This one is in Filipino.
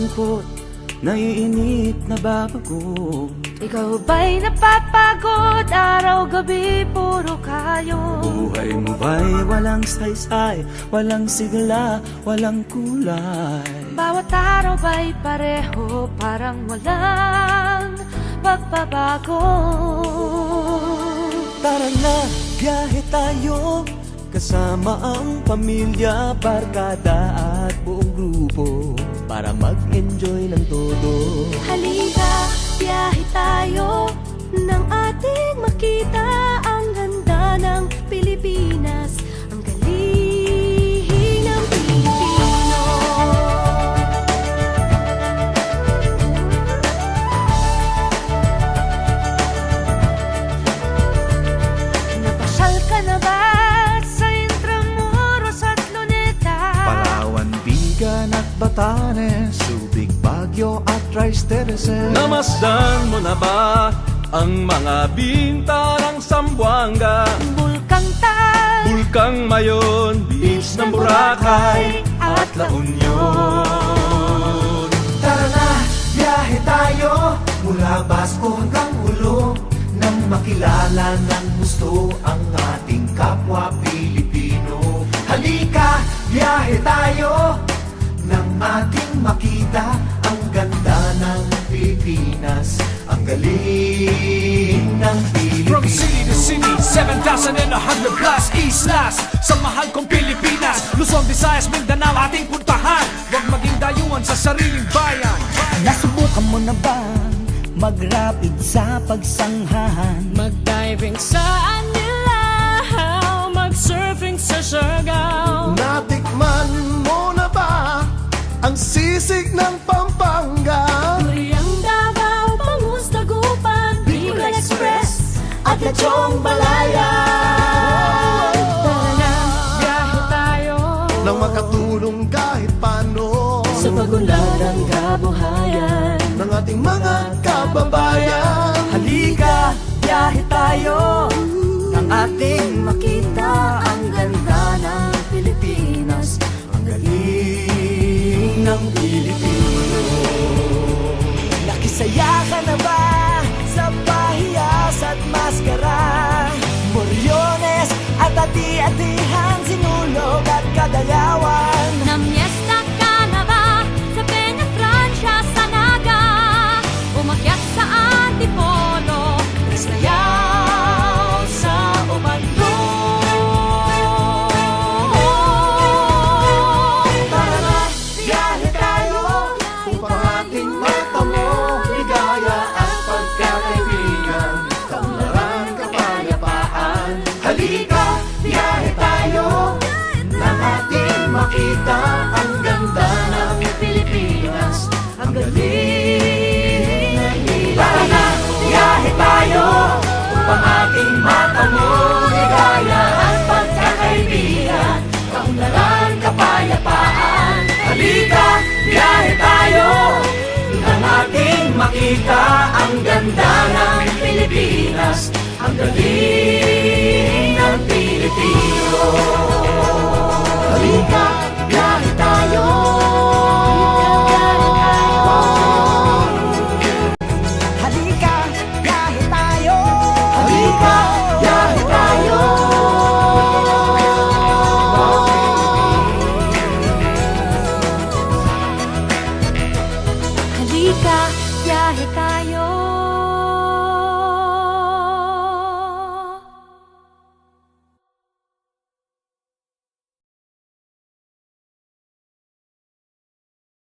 lungkot, naiinip, nababago. Ikaw ba'y napapagod? Araw-gabi, puro kayo. Buhay mo ba'y walang saysay, walang sigla, walang kulay? Bawat araw ba'y pareho, parang walang pagbabago? Tara na, biyahe tayo, kasama ang pamilya, barkada at buong grupo, para mag-enjoy ng todo. Halika, biyahe tayo, nang ating makita ang ganda ng Pilipinas, ang galing ng Pilipino. Napasyal ka na ba sa Intramuros at Luneta? Palawan, Bigan at Batanes, Subic, Baguio at Rice Terraces. Namasdan mo na ba ang mga bintarang Zamboanga, Bulkang Tal, Bulkang Mayon, Beach ng Boracay at La Union? Tara na, biyahe tayo, mula Basco hanggang Ulo, nang makilala ng gusto ang ating kapwa Pilipino. Halika, biyahe tayo, nang ating makita ang ganda ng Pilipinas, ang galing ng Pilipinas. From city to city, 7,100 plus islas, sa mahal kong Pilipinas, Luzon, Visayas, Mindanao ating puntahan. Huwag maging dayuhan sa sariling bayan. Nasubukan mo na bang mag-rapid sa pagsanghahan? mag-diving sa Anilaw, mag-surfing sa Siargao. Natikman mo na ba ang sisig ng Pampanga? Duriang Davao, Bangus, Dagupan, Bicol Express at Lechong Balaya. Tara na, biyahe tayo, Nang makatulong kahit paano sa pagunlad ng kabuhayan ng ating mga kababayan. Halika, biyahe tayo, nang ating makita ang ganda ng Pilipinas, ang galing ng Pilipino. Nakisaya ka na ba sa pahiyas at maskara? Moriones at ati-atihan, sinulog at kadayawan. Namiesta ka na ba sa Peña Francia, sa Naga? Umakyat sa Antipolo, sayaw sa Ubandong. Tara na, biyahe tayo, upang ating matamo ligaya at pagkakaibigan, kaunlaran, kapayapaan. Halika, biyahe tayo, nang ating makita ang ganda ng Pilipinas, ang galing ng Pilipino. Tara na, biyahe tayo, upang ating matamo ligaya at pagkakaibigan, kaunlaran, kapayapaan. Halika, biyahe tayo, nang ating makita ang ganda ng Pilipinas, ang galing ng Pilipino. Halika, biyahe tayo. Halika, biyahe tayo. Halika, biyahe tayo. Halika, biyahe tayo,